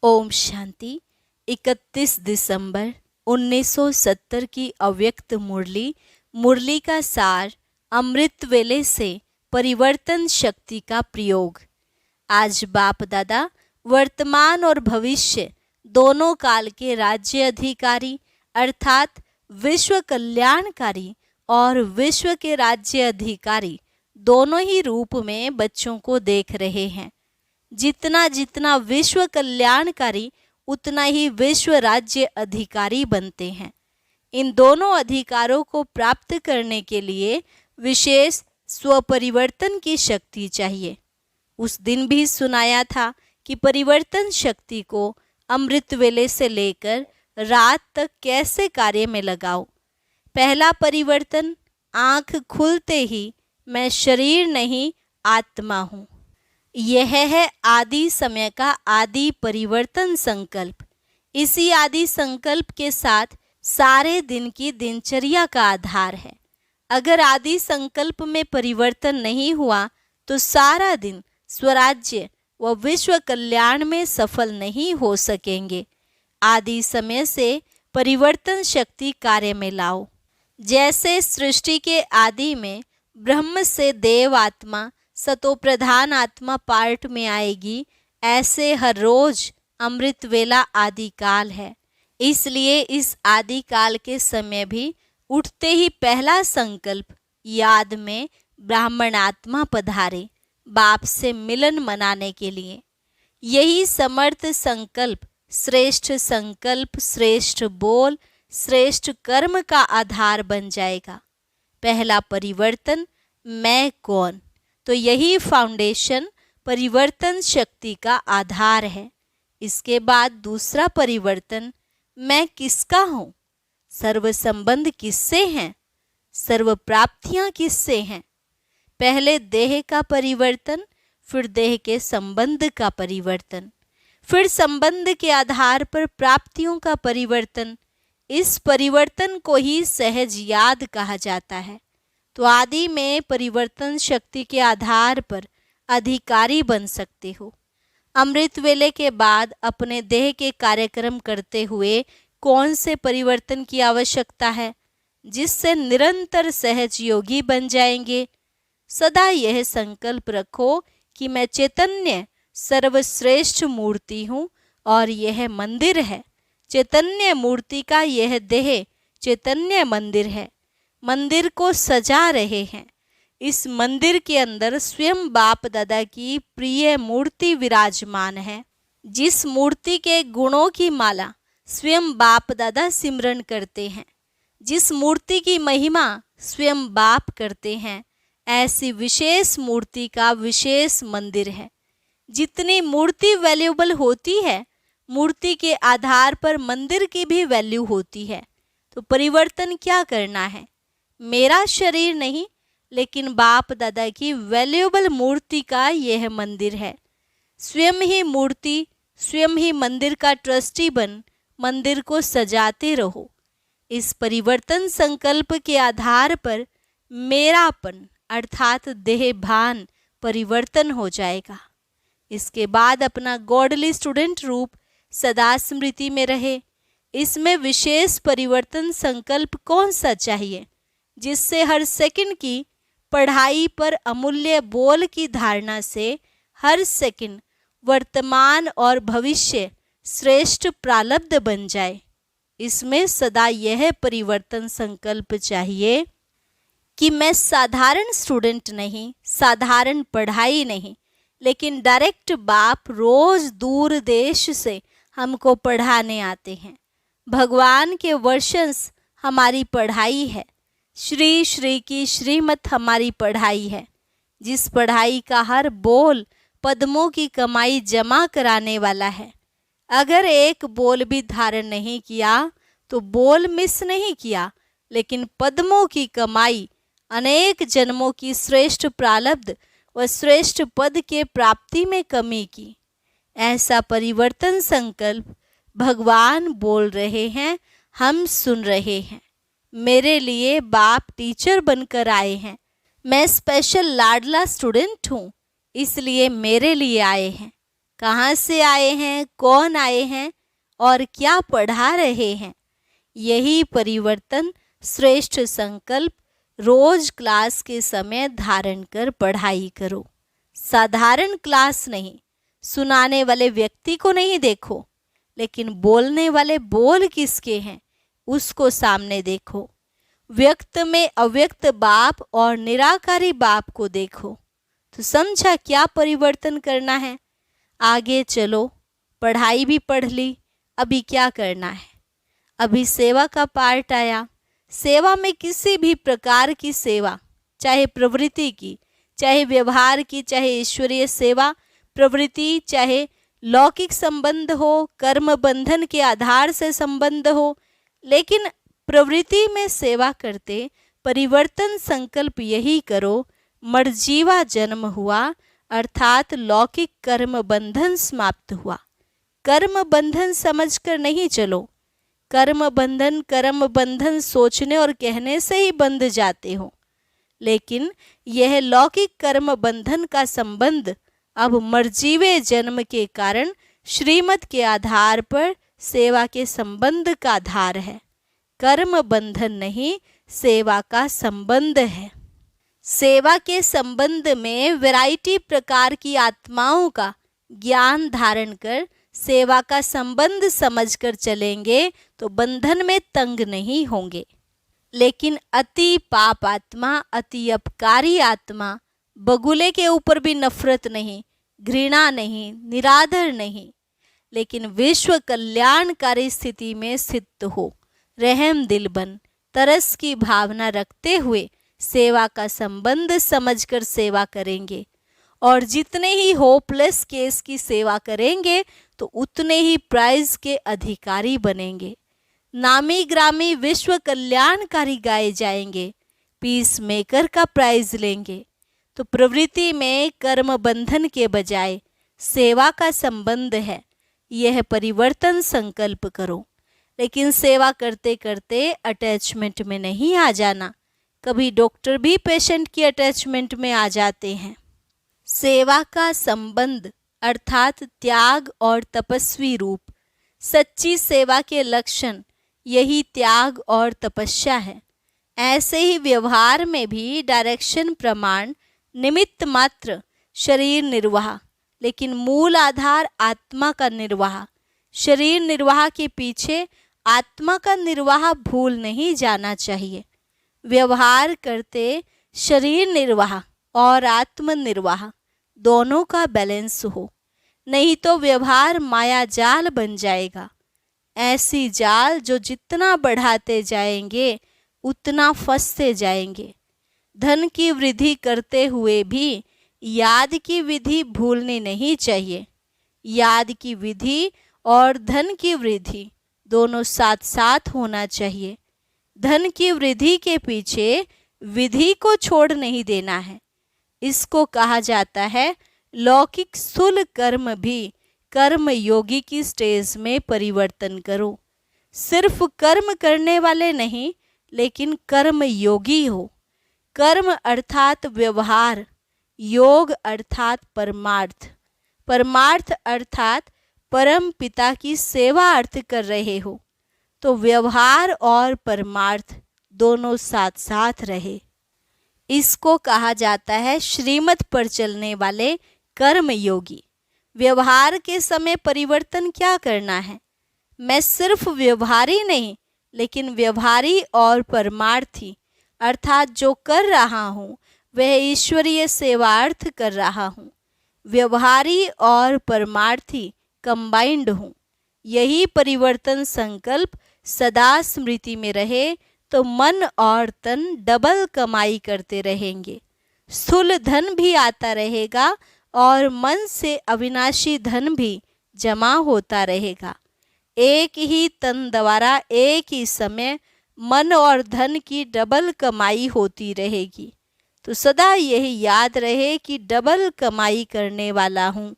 ओम शांति। 31 दिसंबर 1970 की अव्यक्त मुरली, मुरली का सार, अमृत वेले से परिवर्तन शक्ति का प्रयोग। आज बाप दादा वर्तमान और भविष्य दोनों काल के राज्य अधिकारी अर्थात विश्व कल्याणकारी और विश्व के राज्य अधिकारी दोनों ही रूप में बच्चों को देख रहे हैं। जितना जितना विश्व कल्याणकारी उतना ही विश्व राज्य अधिकारी बनते हैं। इन दोनों अधिकारों को प्राप्त करने के लिए विशेष स्वपरिवर्तन की शक्ति चाहिए। उस दिन भी सुनाया था कि परिवर्तन शक्ति को अमृत वेले से लेकर रात तक कैसे कार्य में लगाओ। पहला परिवर्तन, आंख खुलते ही मैं शरीर नहीं आत्मा हूँ। यह है आदि समय का आदि परिवर्तन संकल्प। इसी आदि संकल्प के साथ सारे दिन की दिनचर्या का आधार है। अगर आदि संकल्प में परिवर्तन नहीं हुआ तो सारा दिन स्वराज्य व विश्व कल्याण में सफल नहीं हो सकेंगे। आदि समय से परिवर्तन शक्ति कार्य में लाओ। जैसे सृष्टि के आदि में ब्रह्म से देव आत्मा सतो प्रधान आत्मा पार्ट में आएगी, ऐसे हर रोज अमृत वेला आदि काल है। इसलिए इस आदि काल के समय भी उठते ही पहला संकल्प याद में ब्राह्मण आत्मा पधारे बाप से मिलन मनाने के लिए। यही समर्थ संकल्प, श्रेष्ठ बोल, श्रेष्ठ कर्म का आधार बन जाएगा। पहला परिवर्तन, मैं कौन, तो यही फाउंडेशन परिवर्तन शक्ति का आधार है। इसके बाद दूसरा परिवर्तन, मैं किसका हूँ, सर्व संबंध किससे हैं, सर्व प्राप्तियाँ किससे हैं। पहले देह का परिवर्तन, फिर देह के संबंध का परिवर्तन, फिर संबंध के आधार पर प्राप्तियों का परिवर्तन। इस परिवर्तन को ही सहज याद कहा जाता है। तो आदि में परिवर्तन शक्ति के आधार पर अधिकारी बन सकते हो। अमृत वेले के बाद अपने देह के कार्यक्रम करते हुए कौन से परिवर्तन की आवश्यकता है, जिससे निरंतर सहज योगी बन जाएंगे। सदा यह संकल्प रखो कि मैं चैतन्य सर्वश्रेष्ठ मूर्ति हूँ और यह मंदिर है। चैतन्य मूर्ति का यह देह चैतन्य मंदिर है। मंदिर को सजा रहे हैं। इस मंदिर के अंदर स्वयं बाप दादा की प्रिय मूर्ति विराजमान है। जिस मूर्ति के गुणों की माला स्वयं बाप दादा सिमरन करते हैं, जिस मूर्ति की महिमा स्वयं बाप करते हैं, ऐसी विशेष मूर्ति का विशेष मंदिर है। जितनी मूर्ति वैल्यूएबल होती है, मूर्ति के आधार पर मंदिर की भी वैल्यू होती है। तो परिवर्तन क्या करना है, मेरा शरीर नहीं लेकिन बाप दादा की वैल्यूएबल मूर्ति का यह मंदिर है। स्वयं ही मूर्ति, स्वयं ही मंदिर का ट्रस्टी बन मंदिर को सजाते रहो। इस परिवर्तन संकल्प के आधार पर मेरापन अर्थात देह भान परिवर्तन हो जाएगा। इसके बाद अपना गॉडली स्टूडेंट रूप सदा स्मृति में रहे। इसमें विशेष परिवर्तन संकल्प कौन सा चाहिए, जिससे हर सेकंड की पढ़ाई पर अमूल्य बोल की धारणा से हर सेकंड वर्तमान और भविष्य श्रेष्ठ प्रारब्ध बन जाए। इसमें सदा यह परिवर्तन संकल्प चाहिए कि मैं साधारण स्टूडेंट नहीं, साधारण पढ़ाई नहीं, लेकिन डायरेक्ट बाप रोज दूर देश से हमको पढ़ाने आते हैं। भगवान के वर्षंस हमारी पढ़ाई है। श्री श्री की श्रीमत हमारी पढ़ाई है। जिस पढ़ाई का हर बोल पद्मों की कमाई जमा कराने वाला है। अगर एक बोल भी धारण नहीं किया तो बोल मिस नहीं किया, लेकिन पद्मों की कमाई अनेक जन्मों की श्रेष्ठ प्रारब्ध व श्रेष्ठ पद के प्राप्ति में कमी की। ऐसा परिवर्तन संकल्प भगवान बोल रहे हैं, हम सुन रहे हैं। मेरे लिए बाप टीचर बनकर आए हैं। मैं स्पेशल लाडला स्टूडेंट हूँ, इसलिए मेरे लिए आए हैं। कहाँ से आए हैं, कौन आए हैं और क्या पढ़ा रहे हैं। यही परिवर्तन श्रेष्ठ संकल्प रोज क्लास के समय धारण कर पढ़ाई करो। साधारण क्लास नहीं, सुनाने वाले व्यक्ति को नहीं देखो, लेकिन बोलने वाले बोल किसके हैं उसको सामने देखो। व्यक्त में अव्यक्त बाप और निराकारी बाप को देखो। तो समझा क्या परिवर्तन करना है। आगे चलो, पढ़ाई भी पढ़ ली, अभी क्या करना है। अभी सेवा का पार्ट आया। सेवा में किसी भी प्रकार की सेवा, चाहे प्रवृत्ति की, चाहे व्यवहार की, चाहे ईश्वरीय सेवा प्रवृत्ति, चाहे लौकिक संबंध हो, कर्म बंधन के आधार से संबंध हो, लेकिन प्रवृत्ति में सेवा करते परिवर्तन संकल्प यही करो, मर्जीवा जन्म हुआ, अर्थात लौकिक कर्म बंधन समाप्त हुआ। कर्म बंधन समझकर नहीं चलो। कर्म बंधन सोचने और कहने से ही बंध जाते हो, लेकिन यह लौकिक कर्म बंधन का संबंध अब मर्जीवे जन्म के कारण श्रीमत के आधार पर सेवा के संबंध का आधार है। कर्म बंधन नहीं, सेवा का संबंध है। सेवा के संबंध में वैरायटी प्रकार की आत्माओं का ज्ञान धारण कर सेवा का संबंध समझकर चलेंगे तो बंधन में तंग नहीं होंगे। लेकिन अति पाप आत्मा, अति अपकारी आत्मा, बगुले के ऊपर भी नफरत नहीं, घृणा नहीं, निरादर नहीं, लेकिन विश्व कल्याणकारी स्थिति में स्थित हो, रहम दिल बन, तरस की भावना रखते हुए सेवा का संबंध समझकर सेवा करेंगे। और जितने ही होपलेस केस की सेवा करेंगे तो उतने ही प्राइज के अधिकारी बनेंगे। नामी ग्रामी विश्व कल्याणकारी गाए जाएंगे, पीस मेकर का प्राइज लेंगे। तो प्रवृत्ति में कर्म बंधन के बजाय सेवा का संबंध है, यह परिवर्तन संकल्प करो। लेकिन सेवा करते करते अटैचमेंट में नहीं आ जाना। कभी डॉक्टर भी पेशेंट की अटैचमेंट में आ जाते हैं। सेवा का संबंध अर्थात त्याग और तपस्वी रूप। सच्ची सेवा के लक्षण यही त्याग और तपस्या है। ऐसे ही व्यवहार में भी डायरेक्शन प्रमाण निमित्त मात्र शरीर निर्वाह, लेकिन मूल आधार आत्मा का निर्वाह। शरीर निर्वाह के पीछे आत्मा का निर्वाह भूल नहीं जाना चाहिए। व्यवहार करते शरीर निर्वाह और आत्म निर्वाह दोनों का बैलेंस हो, नहीं तो व्यवहार माया जाल बन जाएगा। ऐसी जाल जो जितना बढ़ाते जाएंगे उतना फंसते जाएंगे। धन की वृद्धि करते हुए भी याद की विधि भूलनी नहीं चाहिए। याद की विधि और धन की वृद्धि दोनों साथ साथ होना चाहिए। धन की वृद्धि के पीछे विधि को छोड़ नहीं देना है। इसको कहा जाता है लौकिक स्थूल कर्म भी कर्म योगी की स्टेज में परिवर्तन करो। सिर्फ कर्म करने वाले नहीं, लेकिन कर्म योगी हो। कर्म अर्थात व्यवहार, योग अर्थात परमार्थ, परमार्थ अर्थात परम पिता की सेवा अर्थ कर रहे हो। तो व्यवहार और परमार्थ दोनों साथ साथ रहे। इसको कहा जाता है श्रीमत पर चलने वाले कर्म योगी। व्यवहार के समय परिवर्तन क्या करना है? मैं सिर्फ व्यवहारी नहीं, लेकिन व्यवहारी और परमार्थी अर्थात जो कर रहा हूँ वह ईश्वरीय सेवार्थ कर रहा हूँ। व्यवहारी और परमार्थी कंबाइंड हूँ। यही परिवर्तन संकल्प सदा स्मृति में रहे तो मन और तन डबल कमाई करते रहेंगे। स्थूल धन भी आता रहेगा और मन से अविनाशी धन भी जमा होता रहेगा। एक ही तन द्वारा एक ही समय मन और धन की डबल कमाई होती रहेगी। तो सदा यही याद रहे कि डबल कमाई करने वाला हूँ।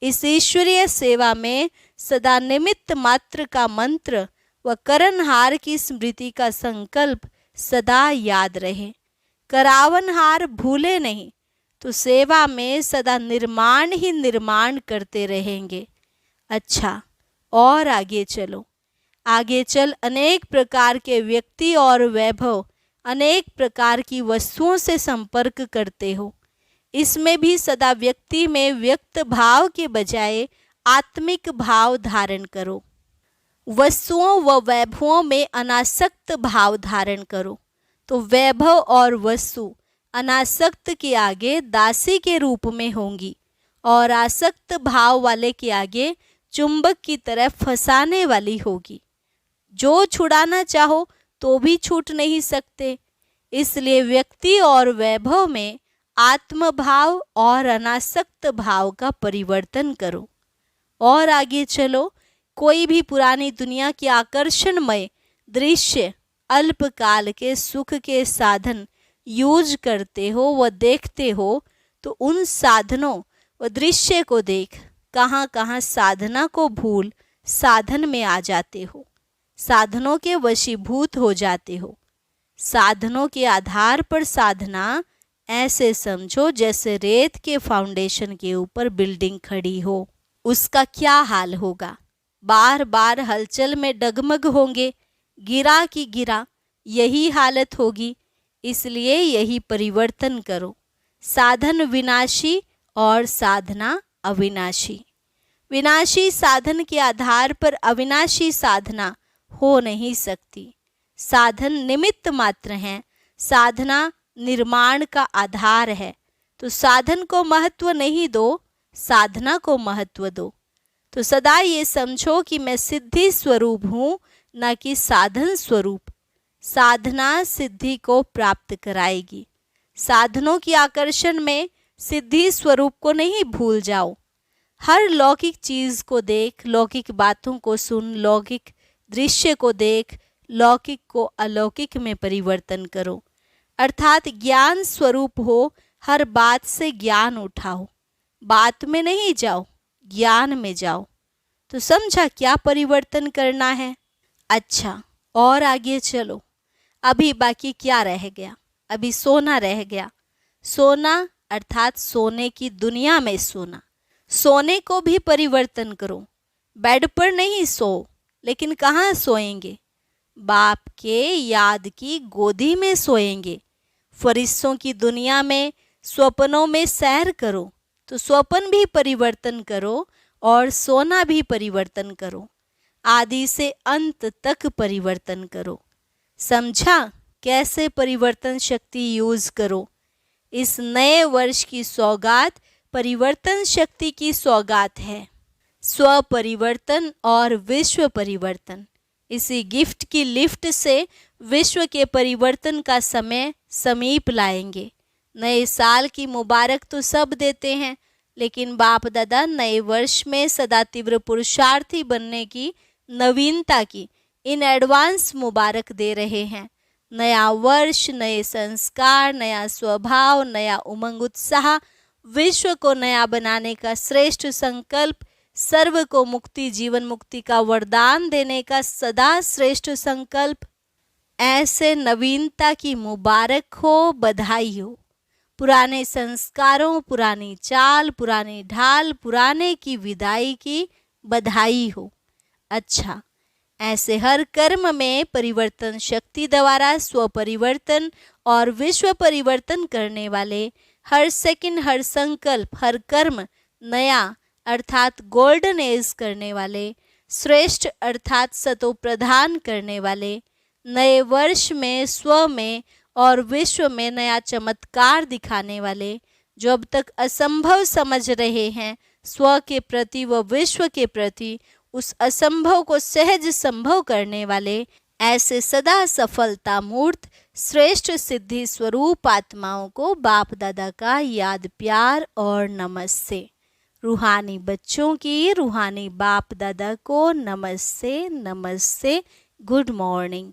इस ईश्वरीय सेवा में सदा निमित्त मात्र का मंत्र व करनहार की स्मृति का संकल्प सदा याद रहे। करावनहार भूले नहीं, तो तो सेवा में सदा निर्माण ही निर्माण करते रहेंगे। अच्छा, और आगे चलो। आगे चल अनेक प्रकार के व्यक्ति और वैभव, अनेक प्रकार की वस्तुओं से संपर्क करते हो। इसमें भी सदा व्यक्ति में व्यक्त भाव के बजाय आत्मिक भाव धारण करो। वस्तुओं व वैभवों में अनासक्त भाव धारण करो। तो वैभव और वस्तु अनासक्त के आगे दासी के रूप में होंगी और आसक्त भाव वाले के आगे चुंबक की तरह फंसाने वाली होगी। जो छुड़ाना चाहो तो भी छूट नहीं सकते। इसलिए व्यक्ति और वैभव में आत्म भाव और अनासक्त भाव का परिवर्तन करो। और आगे चलो। कोई भी पुरानी दुनिया के आकर्षणमय दृश्य, अल्पकाल के सुख के साधन यूज करते हो व देखते हो, तो उन साधनों व दृश्य को देख कहाँ कहाँ साधना को भूल साधन में आ जाते हो, साधनों के वशीभूत हो जाते हो। साधनों के आधार पर साधना ऐसे समझो जैसे रेत के फाउंडेशन के ऊपर बिल्डिंग खड़ी हो। उसका क्या हाल होगा? बार बार हलचल में डगमग होंगे, गिरा कि गिरा, यही हालत होगी। इसलिए यही परिवर्तन करो। साधन विनाशी और साधना अविनाशी। विनाशी साधन के आधार पर अविनाशी साधना हो नहीं सकती। साधन निमित्त मात्र हैं, साधना निर्माण का आधार है। तो साधन को महत्व नहीं दो, साधना को महत्व दो। तो सदा ये समझो कि मैं सिद्धि स्वरूप हूँ, न कि साधन स्वरूप। साधना सिद्धि को प्राप्त कराएगी। साधनों की आकर्षण में सिद्धि स्वरूप को नहीं भूल जाओ। हर लौकिक चीज को देख, लौकिक बातों को सुन, लौकिक दृश्य को देख, लौकिक को अलौकिक में परिवर्तन करो। अर्थात ज्ञान स्वरूप हो, हर बात से ज्ञान उठाओ। बात में नहीं जाओ, ज्ञान में जाओ। तो समझा क्या परिवर्तन करना है? अच्छा, और आगे चलो। अभी बाकी क्या रह गया? अभी सोना रह गया। सोना अर्थात सोने की दुनिया में सोना। सोने को भी परिवर्तन करो। बेड पर नहीं सो, लेकिन कहाँ सोएंगे? बाप के याद की गोदी में सोएंगे। फरिश्तों की दुनिया में स्वप्नों में सैर करो। तो स्वप्न भी परिवर्तन करो और सोना भी परिवर्तन करो। आदि से अंत तक परिवर्तन करो। समझा कैसे परिवर्तन शक्ति यूज करो? इस नए वर्ष की सौगात परिवर्तन शक्ति की सौगात है। स्व परिवर्तन और विश्व परिवर्तन। इसी गिफ्ट की लिफ्ट से विश्व के परिवर्तन का समय समीप लाएंगे। नए साल की मुबारक तो सब देते हैं, लेकिन बाप दादा नए वर्ष में सदा तीव्र पुरुषार्थी बनने की, नवीनता की इन एडवांस मुबारक दे रहे हैं। नया वर्ष, नए संस्कार, नया स्वभाव, नया उमंग उत्साह, विश्व को नया बनाने का श्रेष्ठ संकल्प, सर्व को मुक्ति, जीवन मुक्ति का वरदान देने का सदा श्रेष्ठ संकल्प। ऐसे नवीनता की मुबारक हो, बधाई हो। पुराने संस्कारों, पुरानी चाल, पुरानी ढाल, पुराने की विदाई की बधाई हो। अच्छा, ऐसे हर कर्म में परिवर्तन शक्ति द्वारा स्व परिवर्तन और विश्व परिवर्तन करने वाले, हर सेकंड, हर संकल्प, हर कर्म नया अर्थात गोल्डन एज करने वाले, श्रेष्ठ अर्थात सतो प्रदान करने वाले, नए वर्ष में स्व में और विश्व में नया चमत्कार दिखाने वाले, जो अब तक असंभव समझ रहे हैं स्व के प्रति व विश्व के प्रति, उस असंभव को सहज संभव करने वाले, ऐसे सदा सफलता मूर्त श्रेष्ठ सिद्धि स्वरूप आत्माओं को बाप दादा का याद, प्यार और नमस्ते। रूहानी बच्चों की रूहानी बाप दादा को नमस्ते, नमस्ते, गुड मॉर्निंग।